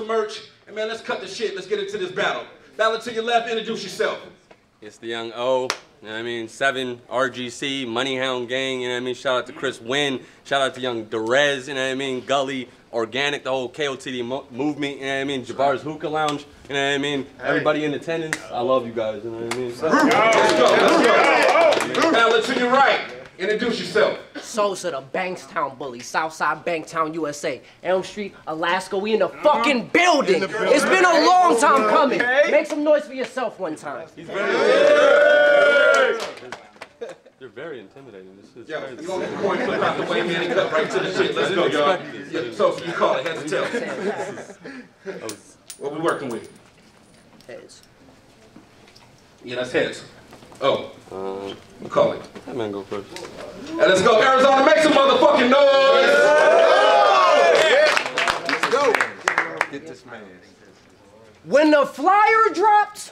some merch. And man, let's cut the shit. Let's get into this battle. Battle to your left, introduce yourself. It's the young O, you know what I mean? 7, RGC, Money Hound Gang, you know what I mean? Shout out to Chris Wynn, shout out to young Derez, you know what I mean? Gully, Organic, the whole KOTD movement, you know what I mean? Jabbar's Hookah Lounge, you know what I mean? Everybody in attendance, I love you guys, you know what I mean? Let's go. Battle to your right, introduce yourself. Sosa, the Bankstown bully, Southside Banktown, USA. Elm Street, Alaska, we in the fucking building. It's been a long time coming. Make some noise for yourself one time. He's You're very intimidating. This is crazy. You don't need the coin flip out the way, man, and cut right to the shit. Let's go, y'all. Yeah, Sosa, you call it heads or tails. What we working with? Heads. Yeah, that's heads. Oh, you call it. That man go first. And let's go, Arizona, make some motherfucking noise! Let's go! Get this man. When the flyer dropped,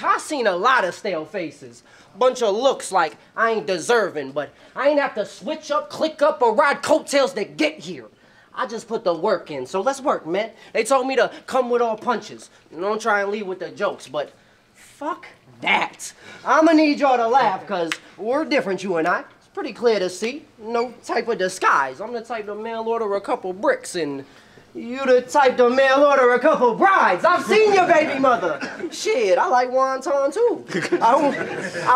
I seen a lot of stale faces. Bunch of looks like I ain't deserving, but I ain't have to switch up, click up, or ride coattails to get here. I just put the work in, so let's work, man. They told me to come with all punches. Don't try and leave with the jokes, but fuck that. I'ma need y'all to laugh, cause we're different, you and I. It's pretty clear to see. No type of disguise. I'm the type to mail order a couple bricks, and you the type to mail order a couple brides. I've seen your baby mother. Shit, I like wonton too. I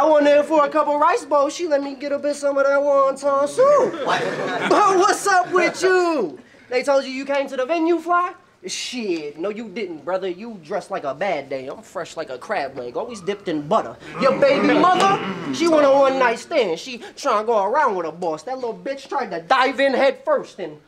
went there for a couple rice bowls. She let me get a bit some of that wonton soup. But what's up with you? They told you came to the venue, Fly? Shit, no you didn't, brother. You dressed like a bad day. I'm fresh like a crab leg, always dipped in butter. Your baby mother, she went on one night stand. She trying to go around with a boss. That little bitch tried to dive in head first and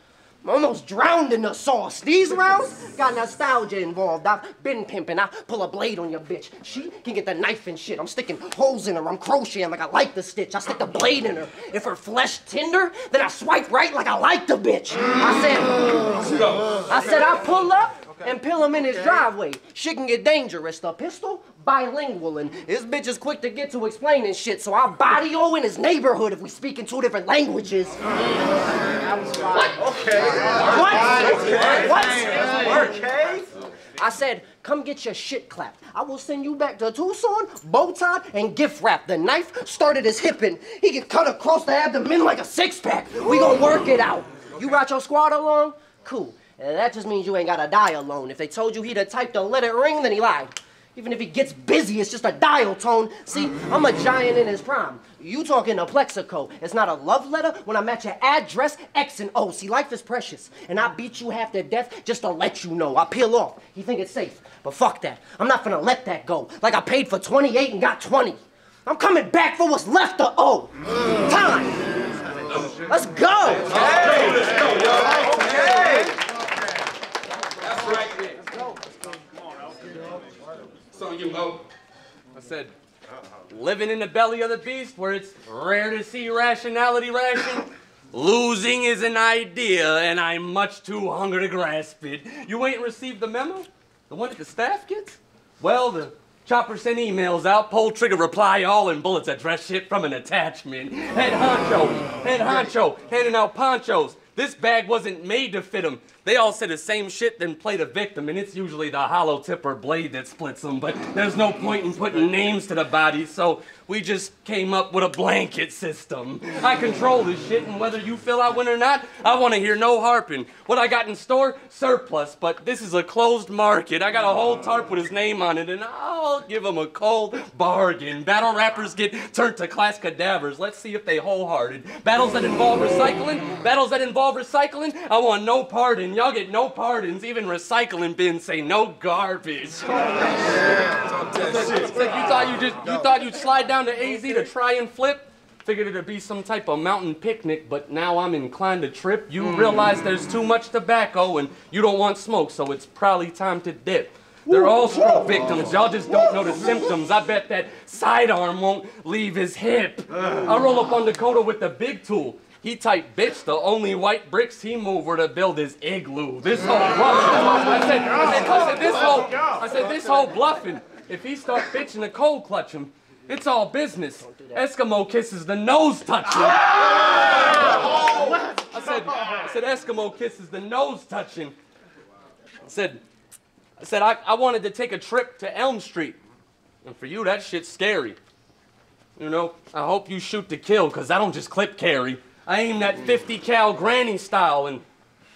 almost drowned in the sauce. These rounds got nostalgia involved. I've been pimping. I pull a blade on your bitch. She can get the knife and shit. I'm sticking holes in her. I'm crocheting like I like the stitch. I stick the blade in her. If her flesh tender, then I swipe right like I like the bitch. I said I pull up and peel him in his driveway. Shit can get dangerous. The pistol, bilingual, and this bitch is quick to get to explaining shit, so I'll body O in his neighborhood if we speak in 2 different languages. What? Okay. What? Okay. I said, come get your shit clapped. I will send you back to Tucson, bow tie, and gift wrap. The knife started his hip and he get cut across the abdomen like a 6-pack. We gonna work it out. You brought your squad along? Cool. And that just means you ain't gotta die alone. If they told you he the type to let it ring, then he lied. Even if he gets busy, it's just a dial tone. See, I'm a giant in his prime. You talking to Plexico. It's not a love letter when I'm at your address, X and O. See, life is precious, and I beat you half to death just to let you know. I peel off. You think it's safe, but fuck that. I'm not gonna let that go. Like I paid for 28 and got 20. I'm coming back for what's left of O. Time. Let's go. Okay, let's go, y'all. Okay. That's right. So you go. I said, living in the belly of the beast where it's rare to see rationality ration. Losing is an idea and I'm much too hungry to grasp it. You ain't received the memo? The one that the staff gets? Well, the chopper sent emails out, pull trigger reply all, and bullets address shit from an attachment. Head honcho, handing out ponchos. This bag wasn't made to fit them. They all say the same shit, then play the victim, and it's usually the hollow tip or blade that splits them, but there's no point in putting names to the bodies, so we just came up with a blanket system. I control this shit, and whether you feel I win or not, I want to hear no harping. What I got in store? Surplus, but this is a closed market. I got a whole tarp with his name on it, and I'll give him a cold bargain. Battle rappers get turned to class cadavers. Let's see if they wholehearted. Battles that involve recycling, I want no pardon. Y'all get no pardons. Even recycling bins say no garbage. It's like you thought you'd slide down to AZ to try and flip. Figured it'd be some type of mountain picnic, but now I'm inclined to trip. You realize there's too much tobacco and you don't want smoke, so it's probably time to dip. They're all stroke victims. Y'all just don't know the symptoms. I bet that sidearm won't leave his hip. I roll up on Dakota with the big tool. He type bitch, the only white bricks he moved were to build his igloo. This whole bluffing. I said this whole bluffing. If he start bitching, the cold clutch him. It's all business. Eskimo kisses, the nose touching. I said Eskimo kisses, the nose touching. I said I said I wanted to take a trip to Elm Street. And for you, that shit's scary. You know, I hope you shoot to kill, because I don't just clip carry. I aim that 50 cal granny style, and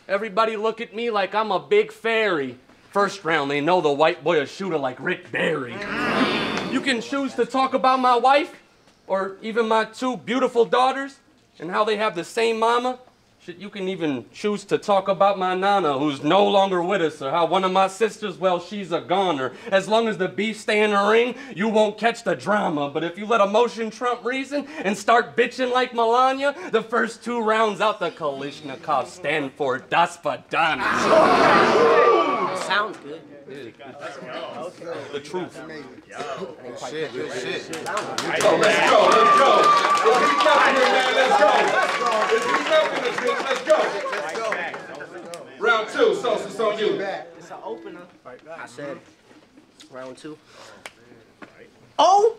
everybody look at me like I'm a big fairy. First round, they know the white boy a shooter like Rick Barry. You can choose to talk about my wife, or even my 2 beautiful daughters, and how they have the same mama. Shit, you can even choose to talk about my nana, who's no longer with us, or how one of my sisters, well, she's a goner. As long as the beef stay in the ring, you won't catch the drama. But if you let emotion trump reason and start bitching like Melania, the first 2 rounds out the Kalishnikov stand for Das Vidaniya. Sounds good. The truth. Good shit, good shit. Let's go. If he's nothing here, man, let's go. If he's nothing this bitch, let's go. Round 2, Sosa, it's on you. It's an opener. I said, round 2. Oh,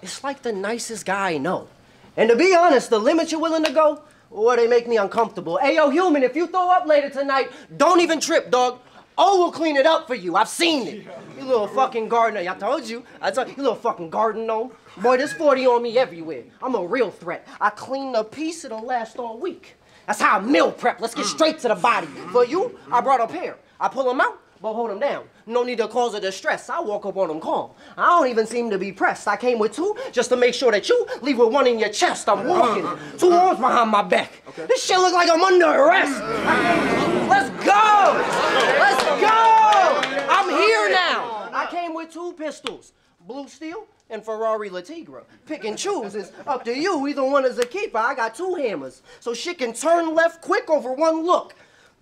it's like the nicest guy I know. And to be honest, the limit you're willing to go, or they make me uncomfortable. Hey, yo, human, if you throw up later tonight, don't even trip, dog. Oh, we'll clean it up for you. I've seen it. You little fucking gardener. I told you. You little fucking garden gnome. Boy, there's 40 on me everywhere. I'm a real threat. I clean a piece, it'll last all week. That's how I meal prep. Let's get straight to the body. For you, I brought a pair. I pull them out, but hold them down. No need to cause a distress. I walk up on them calm. I don't even seem to be pressed. I came with 2 just to make sure that you leave with 1 in your chest. I'm walking. 2 arms behind my back. Okay. This shit look like I'm under arrest. Let's go! Let's go! I'm here now. I came with 2 pistols. Blue Steel and Ferrari La Tigra. Pick and choose. It's up to you. Either one is a keeper. I got 2 hammers. So shit can turn left quick over 1 look.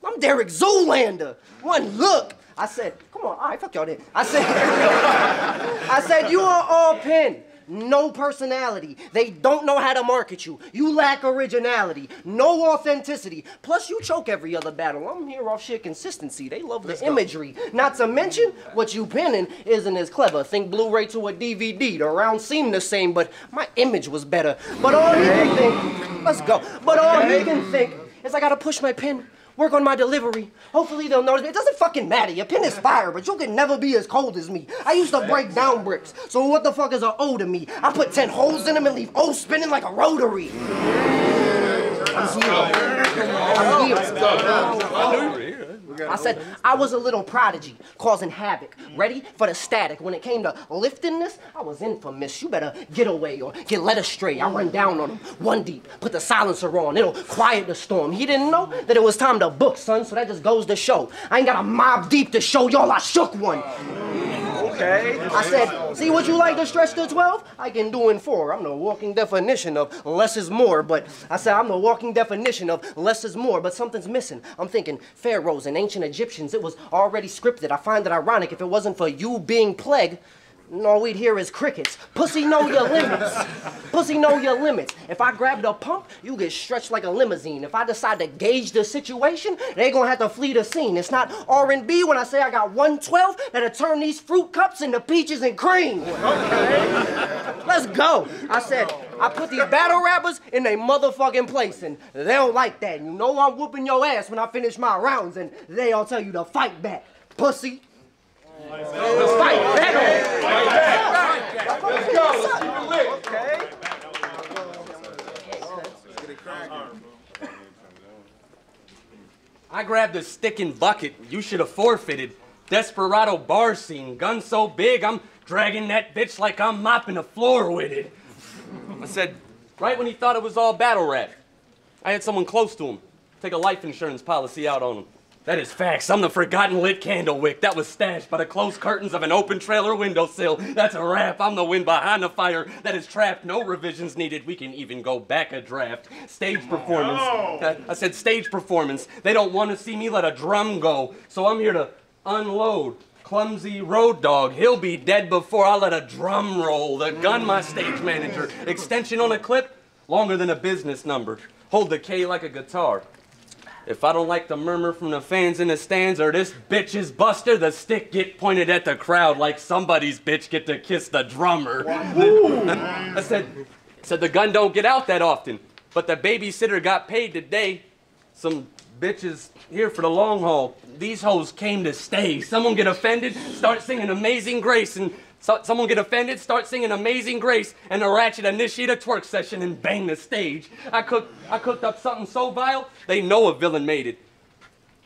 I'm Derek Zoolander. 1 look. I said, come on, all right, fuck y'all then. I said, you are all pen. No personality. They don't know how to market you. You lack originality. No authenticity. Plus, you choke every other battle. I'm here off sheer consistency. They love the imagery. Not to mention, what you penning isn't as clever. Think Blu-ray to a DVD. The rounds seem the same, but my image was better. But all he can think, let's go. But all he can think is I gotta push my pen. Work on my delivery. Hopefully they'll notice me. It doesn't fucking matter. Your pen is fire, but you can never be as cold as me. I used to break down bricks, so what the fuck is an O to me? I put 10 holes in them and leave O spinning like a rotary. I'm here. I said I was a little prodigy, causing havoc. Ready for the static. When it came to lifting this, I was infamous. You better get away or get led astray. I run down on him, 1 deep, put the silencer on. It'll quiet the storm. He didn't know that it was time to book, son, so that just goes to show. I ain't got a mob deep to show y'all I shook one. Okay. I said, see what you like to stretch to 12? I can do in 4. I'm the walking definition of less is more, but I said I'm the walking definition of less is more, but something's missing. I'm thinking pharaohs and ancient Egyptians, it was already scripted. I find it ironic if it wasn't for you being plague. All we'd hear is crickets. Pussy know your limits. Pussy know your limits. If I grab the pump, you get stretched like a limousine. If I decide to gauge the situation, they gonna have to flee the scene. It's not R&B when I say I got 112 that'll turn these fruit cups into peaches and cream. Okay? Let's go. I said, I put these battle rappers in their motherfucking place, and they don't like that. You know I'm whooping your ass when I finish my rounds, and they all tell you to fight back. Pussy. Let's fight back. Fight back. Let's go. Let's keep it lit. Okay. I grabbed a stick and bucket. You should have forfeited. Desperado bar scene. Gun so big, I'm dragging that bitch like I'm mopping the floor with it. I said, right when he thought it was all battle rap, I had someone close to him take a life insurance policy out on him. That is facts. I'm the forgotten lit candle wick that was stashed by the closed curtains of an open trailer windowsill. That's a wrap. I'm the wind behind the fire that is trapped. No revisions needed. We can even go back a draft. Stage performance. I said stage performance. They don't want to see me let a drum go, so I'm here to unload. Clumsy road dog. He'll be dead before I let a drum roll. The gun, my stage manager. Extension on a clip, longer than a business number. Hold the K like a guitar. If I don't like the murmur from the fans in the stands or this bitch's buster, the stick get pointed at the crowd like somebody's bitch get to kiss the drummer. I said the gun don't get out that often, but the babysitter got paid today. Some bitches here for the long haul. These hoes came to stay. Someone get offended, start singing Amazing Grace, and someone get offended, start singing Amazing Grace, and the ratchet initiate a twerk session and bang the stage. I cooked up something so vile, they know a villain made it.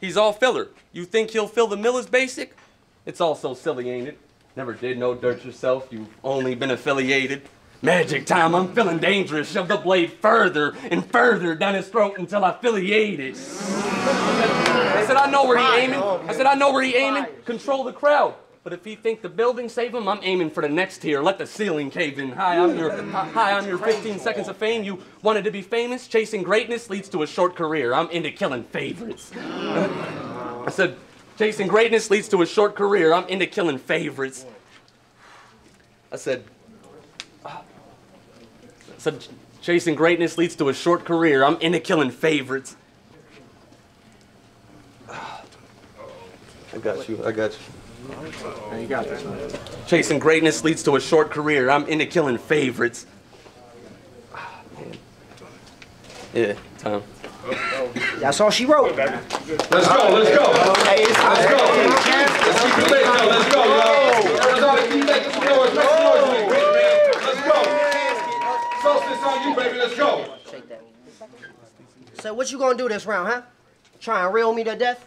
He's all filler. You think he'll fill the Miller's basic? It's all so silly, ain't it? Never did no dirt yourself, you've only been affiliated. Magic time, I'm feeling dangerous. Shove the blade further and further down his throat until I affiliate it. I said, I know where he aiming. I said, I know where he aiming. Control the crowd. But if he think the building save him, I'm aiming for the next tier. Let the ceiling cave in. Hi, I'm your 15 seconds of fame. You wanted to be famous? Chasing greatness leads to a short career. I'm into killing favorites. I said, chasing greatness leads to a short career. I'm into killing favorites. I said, chasing greatness leads to a short career. I'm into killing favorites. I got you. You got this, man. Chasing greatness leads to a short career. I'm into killing favorites. Yeah, Tom. That's all she wrote. Let's go. Let's go. Let's go. Let's keep it lit now. Let's go, y'all. Arizona, keep making some noise. Make some noise with me, man. Let's go. Sosa, it's on you, baby. Let's go. So what you gonna do this round, huh? Try and reel me to death?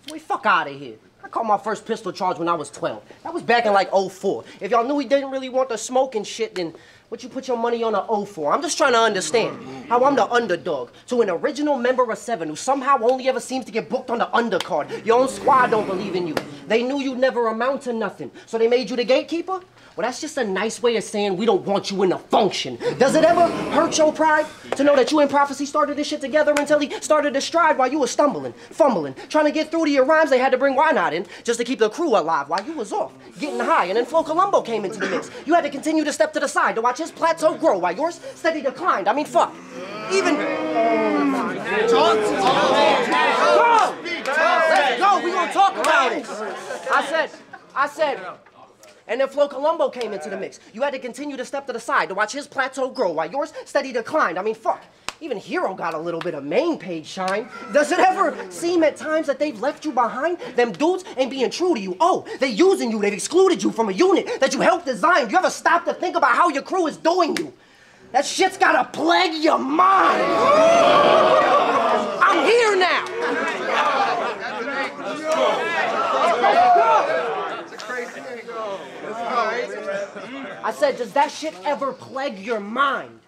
Boy, fuck out of here. I caught my first pistol charge when I was 12. That was back in like 04. If y'all knew he didn't really want the smoke and shit, then what you put your money on a 04? I'm just trying to understand how I'm the underdog to an original member of 7 who somehow only ever seems to get booked on the undercard. Your own squad don't believe in you. They knew you'd never amount to nothing, so they made you the gatekeeper? Well, that's just a nice way of saying we don't want you in the function. Does it ever hurt your pride to know that you and Prophecy started this shit together until he started to stride while you were stumbling, fumbling, trying to get through to your rhymes? They had to bring Why Not in just to keep the crew alive while you was off, getting high, and then Flo Colombo came into the mix. You had to continue to step to the side to watch his plateau grow while yours steady declined. I mean, fuck. Even... Let's go, we gonna talk about it. I said... And then Flo Colombo came into the mix. You had to continue to step to the side to watch his plateau grow while yours steady declined. I mean, fuck. Even Hero got a little bit of main page shine. Does it ever seem at times that they've left you behind? Them dudes ain't being true to you. Oh, they using you. They've excluded you from a unit that you helped design. You ever stop to think about how your crew is doing you? That shit's gotta plague your mind. I'm here now. I said, does that shit ever plague your mind?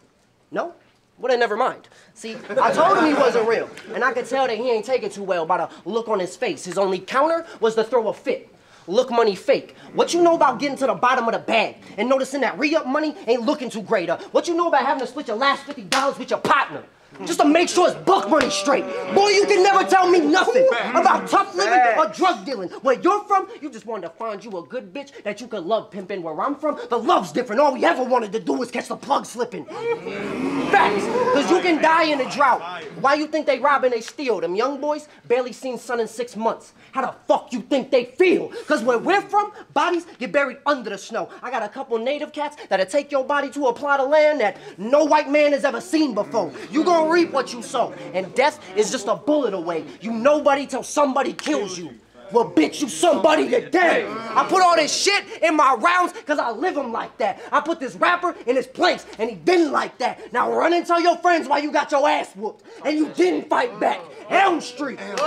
No? Well, then never mind. See, I told him he wasn't real, and I could tell that he ain't taking too well by the look on his face. His only counter was to throw a fit. Look money fake. What you know about getting to the bottom of the bag and noticing that re-up money ain't looking too great? What you know about having to split your last $50 with your partner? Just to make sure it's buck money straight. Boy, you can never tell me nothing about tough living or drug dealing. Where you're from, you just wanted to find you a good bitch that you could love pimping. Where I'm from, the love's different. All we ever wanted to do was catch the plug slipping. Facts, because you can die in a drought. Why you think they rob and they steal? Them young boys barely seen sun in 6 months. How the fuck you think they feel? Because where we're from, bodies get buried under the snow. I got a couple native cats that'll take your body to a plot of land that no white man has ever seen before. You gonna reap what you sow, and death is just a bullet away. You nobody till somebody kills you. Well, bitch, you somebody today. I put all this shit in my rounds because I live them like that. I put this rapper in his place, and he didn't like that. Now run and tell your friends why you got your ass whooped, and you didn't fight back. Elm Street. Let's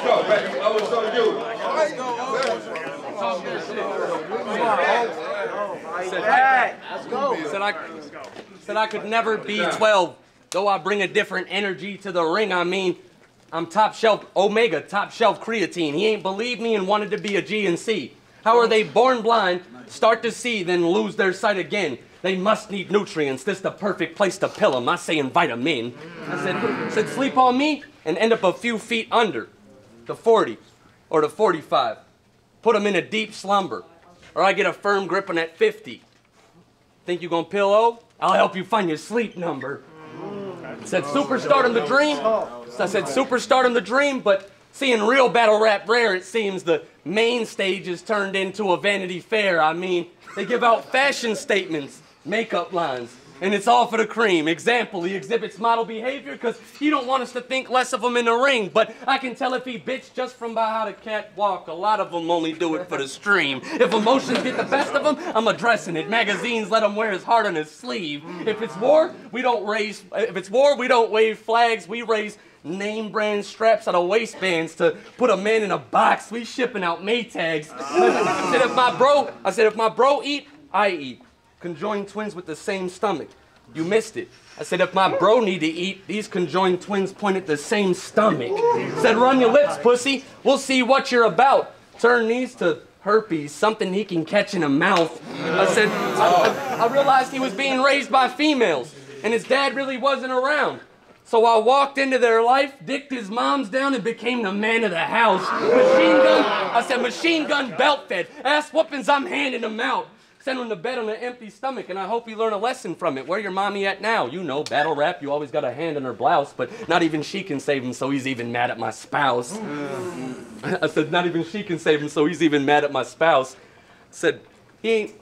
go, baby. Oh, it's on you. Said I could never be 12, though I bring a different energy to the ring. I mean, I'm top shelf Omega, top shelf creatine. He ain't believed me and wanted to be a GNC. How are they born blind, start to see, then lose their sight again? They must need nutrients. This the perfect place to pill them. I say invite them in. I said sleep on me and end up a few feet under the 40 or the 45. Put them in a deep slumber, or I get a firm grip on that 50. Think you gonna pillow? I'll help you find your sleep number. Said superstardom the dream. I said superstardom the dream, but seeing real battle rap rare, it seems the main stage is turned into a Vanity Fair. I mean, they give out fashion statements, makeup lines, And it's all for the cream. Example, he exhibits model behavior because he don't want us to think less of him in the ring. But I can tell if he bitch just from by how the cat walk. A lot of them only do it for the stream. If emotions get the best of him, I'm addressing it. Magazines let him wear his heart on his sleeve. If it's war, we don't wave flags. We raise name brand straps out of waistbands to put a man in a box. We shipping out Maytags. I said if my bro eat, I eat. Conjoined twins with the same stomach. You missed it. I said, if my bro need to eat, these conjoined twins point at the same stomach. Said, run your lips, pussy. We'll see what you're about. Turn these to herpes, something he can catch in a mouth. I said, I realized he was being raised by females, and his dad really wasn't around. So I walked into their life, dicked his moms down, and became the man of the house. Machine gun belt fed. Ass whoopings, I'm handing them out. Send him to bed on an empty stomach, and I hope he learn a lesson from it. Where your mommy at now? You know, battle rap, you always got a hand in her blouse, but not even she can save him, so he's even mad at my spouse. I said, not even she can save him, so he's even mad at my spouse. Said, give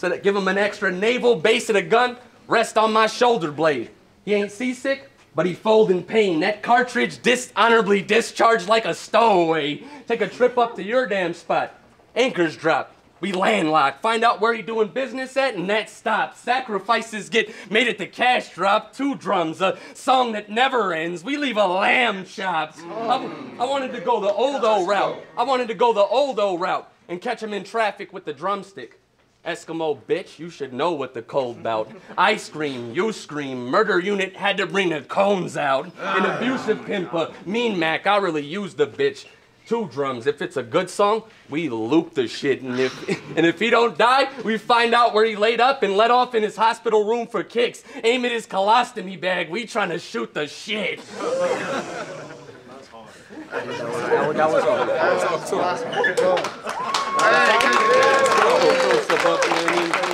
him an extra naval base and a gun, rest on my shoulder blade. He ain't seasick, but he fold in pain. That cartridge dishonorably discharged like a stowaway. Take a trip up to your damn spot. Anchors drop. We landlock, find out where he doing business at, and that stops. Sacrifices get made at the cash drop. 2 drums, a song that never ends. We leave a lamb chops. I wanted to go the old route and catch him in traffic with the drumstick. Eskimo bitch, you should know what the cold bout. I scream, you scream, murder unit had to bring the cones out. An abusive pimp, a mean Mac, I really used the bitch. 2 drums. If it's a good song, we loop the shit. And if he don't die, we find out where he laid up and let off in his hospital room for kicks. Aim at his colostomy bag. We trying to shoot the shit. That was all. That was all.